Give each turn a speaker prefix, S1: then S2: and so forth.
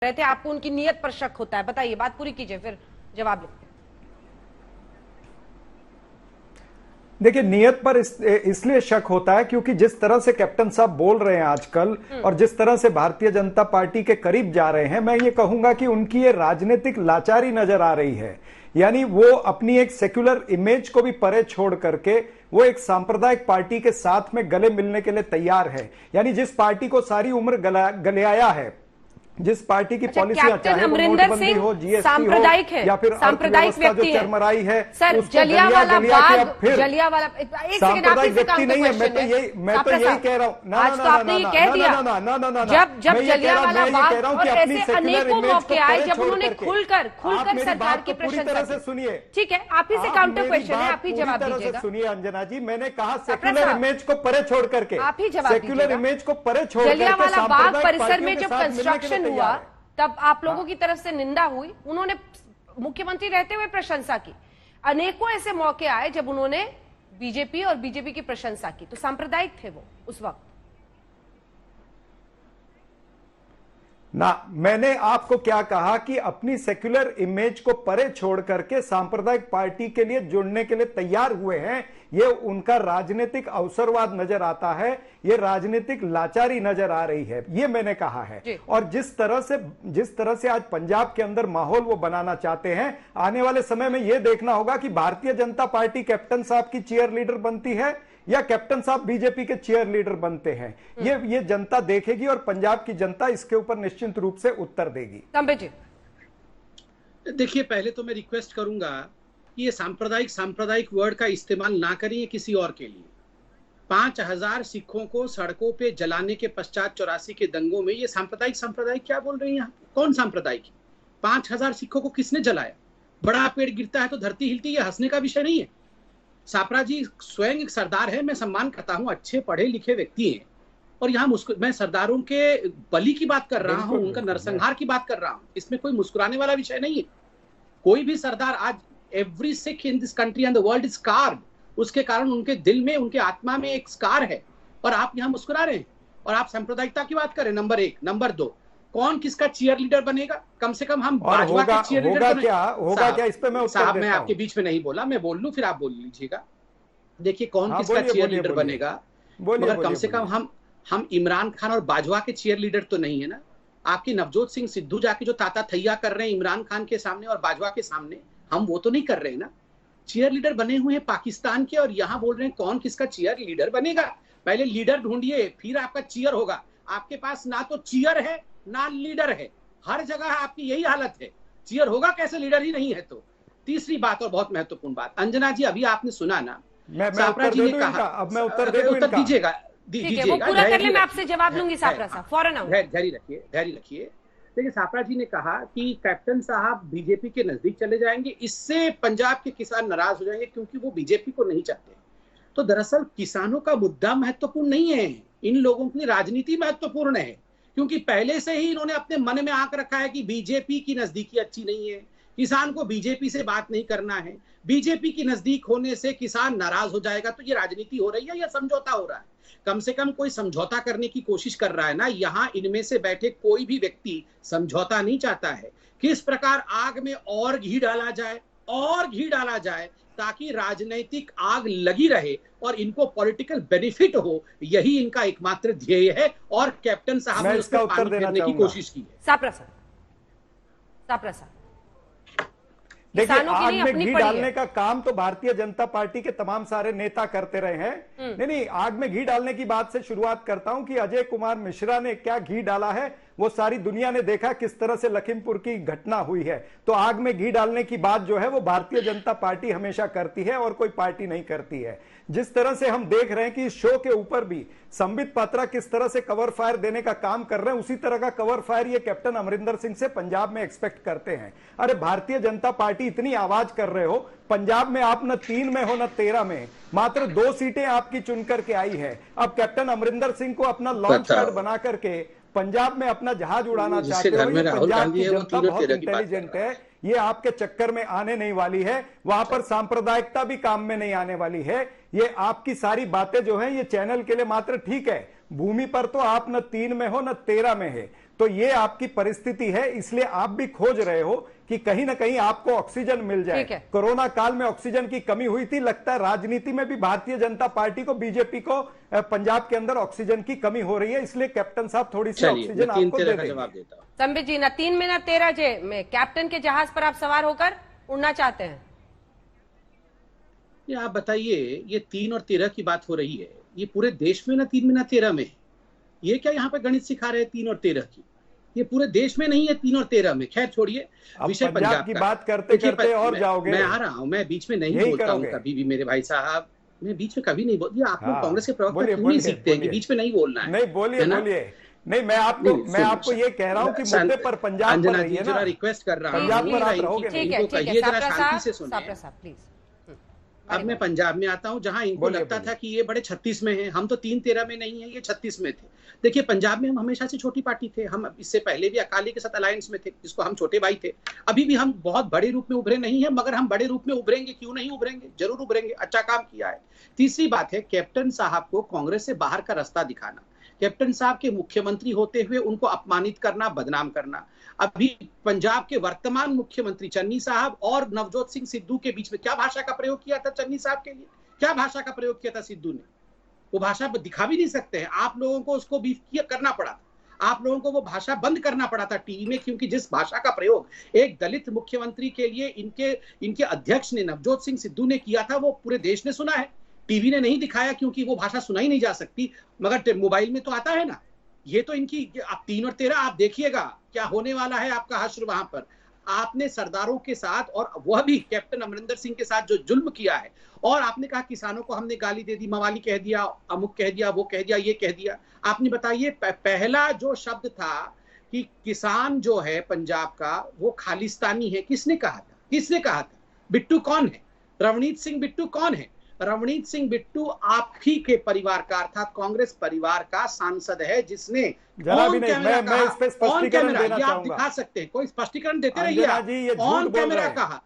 S1: रहे थे, आपको उनकी नीयत पर शक होता है। बताइए, बात पूरी कीजिए फिर जवाब ले।
S2: देखिए, नियत पर इसलिए शक होता है क्योंकि जिस तरह से कैप्टन साहब बोल रहे हैं आजकल और जिस तरह से भारतीय जनता पार्टी के करीब जा रहे हैं, मैं ये कहूंगा कि उनकी ये राजनीतिक लाचारी नजर आ रही है। यानी वो अपनी एक सेक्युलर इमेज को भी परे छोड़ करके वो एक सांप्रदायिक पार्टी के साथ में गले मिलने के लिए तैयार है। यानी जिस पार्टी को सारी उम्र गलियाया है, जिस पार्टी की पॉलिसियां चाहे वो नोटबंदी हो, जीएसटी हो या फिर अर्थव्यवस्था जो चरमराई है,
S1: सर जलियांवाला बाग, जलियांवाला एक सेकंड, आप इसे
S2: व्यक्ति नहीं है। मैं तो यही कह रहा हूँ।
S1: आज तो आपने ये कह दिया, जब जलियांवाला बाग और ऐसे अनेकों मौके आए जब उन्होंने खुलकर सरकार की प्रशंसा की।
S2: सुनिए,
S1: ठीक है, आप ही से काउंटर क्वेश्चन है, आप ही जवाब दीजिएगा।
S2: सुनिए अंजना जी, मैंने कहा सेक्युलर इमेज को परे छोड़ करके,
S1: आप ही जवाब दीजिएगा।
S2: सेक्युलर इमेज को परे छोड़ करके
S1: जलियांवाला बाग परिसर में जब कंस्ट्रक्शन हुआ तब आप लोगों की तरफ से निंदा हुई, उन्होंने मुख्यमंत्री रहते हुए प्रशंसा की। अनेकों ऐसे मौके आए जब उन्होंने बीजेपी और बीजेपी की प्रशंसा की, तो सांप्रदायिक थे वो उस वक्त
S2: ना। मैंने आपको क्या कहा कि अपनी सेक्युलर इमेज को परे छोड़ करके सांप्रदायिक पार्टी के लिए जुड़ने के लिए तैयार हुए हैं। ये उनका राजनीतिक अवसरवाद नजर आता है, ये राजनीतिक लाचारी नजर आ रही है, ये मैंने कहा है। और जिस तरह से आज पंजाब के अंदर माहौल वो बनाना चाहते हैं, आने वाले समय में ये देखना होगा कि भारतीय जनता पार्टी कैप्टन साहब की चीयर लीडर बनती है या कैप्टन साहब बीजेपी के चीयर लीडर बनते हैं। ये जनता देखेगी और पंजाब की जनता इसके ऊपर निश्चित रूप से उत्तर देगी।
S3: देखिए, पहले तो मैं रिक्वेस्ट करूंगा कि ये सांप्रदायिक वर्ड का इस्तेमाल ना करिए किसी और के लिए। 5000 सिखों को सड़कों पे जलाने के पश्चात 84 के दंगों में ये सांप्रदायिक क्या बोल रही हैं? कौन सांप्रदायिक? 5000 सिखों को किसने जलाया? बड़ा पेड़ गिरता है तो धरती हिलती है, हंसने का विषय नहीं है। सापरा जी स्वयं एक सरदार है, मैं सम्मान करता हूं, अच्छे पढ़े लिखे व्यक्ति हैं। और यहाँ मैं सरदारों के बलि की बात कर रहा हूं, उनका नरसंहार की बात कर रहा हूं। इसमें कोई मुस्कुराने वाला विषय नहीं है। कोई भी सरदार, आज every Sikh in this country and the world is scared, उसके कारण उनके दिल में, उनके आत्मा में एक स्कार है। और आप यहाँ मुस्कुरा रहे हैं और आप सांप्रदायिकता की बात करें। नंबर 1। नंबर 2, कौन किसका चीयर लीडर बनेगा? कम से कम हम भाजपा के चीयर लीडर
S2: होगा क्या? इस पे मैं
S3: साहब, मैं आपके बीच में नहीं बोला, मैं बोल लूं फिर आप बोल लीजिएगा। देखिए, कौन किसका चीयर लीडर बनेगा, मगर कम से कम हम इमरान खान और बाजवा के चीयर लीडर तो नहीं है ना। आपकी नवजोत सिंह सिद्धू जाके जो ताता थैया कर रहे हैं इमरान खान के सामने और बाजवा के सामने, हम वो तो नहीं कर रहे हैं ना। चीयर लीडर बने हुए हैं पाकिस्तान के, और यहाँ बोल रहे हैं कौन किसका चीयर लीडर बनेगा। पहले लीडर ढूंढिए, फिर आपका चीयर होगा। आपके पास ना तो चीयर है ना लीडर है, हर जगह आपकी यही हालत है। चीयर होगा कैसे, लीडर ही नहीं है तो। तीसरी बात और बहुत महत्वपूर्ण बात, अंजना जी, अभी आपने सुना ना, सापरा जी ने कहा, अब मैं उत्तर दीजिएगा,
S1: वो पूरा कर ले, मैं आपसे जवाब लूंगी। सापरा साहब फौरन आऊं।
S3: धैर्य रखिए। देखिए, सापरा जी ने कहा कि कैप्टन साहब बीजेपी के नजदीक चले जाएंगे, इससे पंजाब के किसान नाराज हो जाएंगे क्योंकि वो बीजेपी को नहीं चाहते। तो दरअसल किसानों का मुद्दा महत्वपूर्ण नहीं है, इन लोगों की राजनीति महत्वपूर्ण है। क्योंकि पहले से ही इन्होंने अपने मन में आंक रखा है कि बीजेपी की नजदीकी अच्छी नहीं है, किसान को बीजेपी से बात नहीं करना है, बीजेपी की नजदीक होने से किसान नाराज हो जाएगा। तो ये राजनीति हो रही है या समझौता हो रहा है? कम से कम कोई समझौता करने की कोशिश कर रहा है ना। यहाँ इनमें से बैठे कोई भी व्यक्ति समझौता नहीं चाहता है। किस प्रकार आग में और घी डाला जाए ताकि राजनीतिक आग लगी रहे और इनको पॉलिटिकल बेनिफिट हो, यही इनका एकमात्र ध्येय है। और कैप्टन साहब ने उसका उत्तर देने की कोशिश की है।
S1: सापरा साहब,
S2: देखिए, आग में घी डालने का काम तो भारतीय जनता पार्टी के तमाम सारे नेता करते रहे हैं। नहीं, आग में घी डालने की बात से शुरुआत करता हूं कि अजय कुमार मिश्रा ने क्या घी डाला है वो सारी दुनिया ने देखा, किस तरह से लखीमपुर की घटना हुई है। तो आग में घी डालने की बात जो है वो भारतीय जनता पार्टी हमेशा करती है और कोई पार्टी नहीं करती है। जिस तरह से हम देख रहे हैं कि इस शो के ऊपर भी संबित पात्रा किस तरह से कवर फायर देने का काम कर रहे हैं, उसी तरह का कवर फायर ये कैप्टन अमरिंदर सिंह से पंजाब में एक्सपेक्ट करते हैं। अरे भारतीय जनता पार्टी इतनी आवाज कर रहे हो, पंजाब में आप न 3 में हो न 13 में, मात्र 2 सीटें आपकी चुन करके आई है। अब कैप्टन अमरिंदर सिंह को अपना लॉन्च पैड बना करके पंजाब में अपना जहाज उड़ाना चाहते हो। ये पंजाब की जनता बहुत इंटेलिजेंट है, ये आपके चक्कर में आने नहीं वाली है। वहां पर सांप्रदायिकता भी काम में नहीं आने वाली है। ये आपकी सारी बातें जो हैं ये चैनल के लिए मात्र ठीक है। भूमि पर तो आप न 3 में हो न 13 में है। तो ये आपकी परिस्थिति है, इसलिए आप भी खोज रहे हो कि कहीं ना कहीं आपको ऑक्सीजन मिल जाए। कोरोना काल में ऑक्सीजन की कमी हुई थी, लगता है राजनीति में भी भारतीय जनता पार्टी को, बीजेपी को पंजाब के अंदर ऑक्सीजन की कमी हो रही है, इसलिए कैप्टन साहब थोड़ी सी ऑक्सीजन आपको दे देंगे।
S1: संबित जी, 3 मिनट 13 जे में कैप्टन के जहाज पर आप सवार होकर उड़ना चाहते हैं?
S3: ये आप बताइए, ये 3 और 13 की बात हो रही है, ये पूरे देश में ना 3 में ना 13 में, ये क्या यहाँ पे गणित सिखा रहे हैं 3 और 13 की? ये पूरे देश में नहीं है 3 और 13 में। खैर छोड़िए, विषय पंजाब
S2: की बात करते करते और जाओगे।
S3: मैं आ रहा हूँ, मैं बीच में नहीं बोलता हूँ कभी भी मेरे भाई साहब, मैं बीच में कभी नहीं बोलती। आप लोग कांग्रेस के प्रवक्ता क्यों नहीं सीखते हैं कि बीच में नहीं बोलना है?
S2: नहीं, बोलिए बोलिए। नहीं, मैं आपको ये कह रहा हूँ कि मुद्दे पर पंजाब पर रहिए ना,
S3: रिक्वेस्ट कर रहा हूँ,
S2: पंजाब पर आप रहोगे।
S3: कहिए जरा शांति से सुनिए।
S1: प्लीज।
S3: अब मैं पंजाब में आता हूँ, जहां इनको लगता था कि ये बड़े 36 में हैं। हम तो 3-13 में नहीं है, ये 36 में थे। देखिए, पंजाब में हम हमेशा से छोटी पार्टी थे। हम इससे पहले भी अकाली के साथ अलायंस में थे, जिसको हम छोटे भाई थे। अभी भी हम बहुत बड़े रूप में उभरे नहीं है, मगर हम बड़े रूप में उभरेंगे। क्यों नहीं उभरेंगे? जरूर उभरेंगे। अच्छा काम किया है। तीसरी बात है, कैप्टन साहब को कांग्रेस से बाहर का रास्ता दिखाना, कैप्टन साहब के मुख्यमंत्री होते हुए उनको अपमानित करना, बदनाम करना। अभी पंजाब के वर्तमान मुख्यमंत्री चन्नी साहब और नवजोत सिंह सिद्धू के बीच में क्या भाषा का प्रयोग किया था? चन्नी साहब के लिए क्या भाषा का प्रयोग किया था सिद्धू ने? वो भाषा दिखा भी नहीं सकते हैं। आप लोगों को उसको बीफ करना पड़ा था, आप लोगों को वो भाषा बंद करना पड़ा था टीवी में, क्योंकि जिस भाषा का प्रयोग एक दलित मुख्यमंत्री के लिए इनके अध्यक्ष ने, नवजोत सिंह सिद्धू ने किया था, वो पूरे देश ने सुना है। टीवी ने नहीं दिखाया क्योंकि वो भाषा सुनाई नहीं जा सकती, मगर मोबाइल में तो आता है ना। ये तो इनकी, आप 3 और 13 आप देखिएगा क्या होने वाला है आपका हश्र वहां पर। आपने सरदारों के साथ, और वह भी कैप्टन अमरिंदर सिंह के साथ जो जुल्म किया है, और आपने कहा किसानों को हमने गाली दे दी, मवाली कह दिया, अमुक कह दिया, वो कह दिया, ये कह दिया। आपने बताइए, पहला जो शब्द था कि किसान जो है पंजाब का वो खालिस्तानी है, किसने कहा था? किसने कहा था? बिट्टू कौन है? रवनीत सिंह बिट्टू कौन है? रवनीत सिंह बिट्टू आप ही के परिवार का, अर्थात कांग्रेस परिवार का सांसद है, जिसने ऑन कैमरा, ऑन कैमरा, ये आप दिखा सकते हैं, कोई स्पष्टीकरण देते रहिए, ऑन कैमरा कहा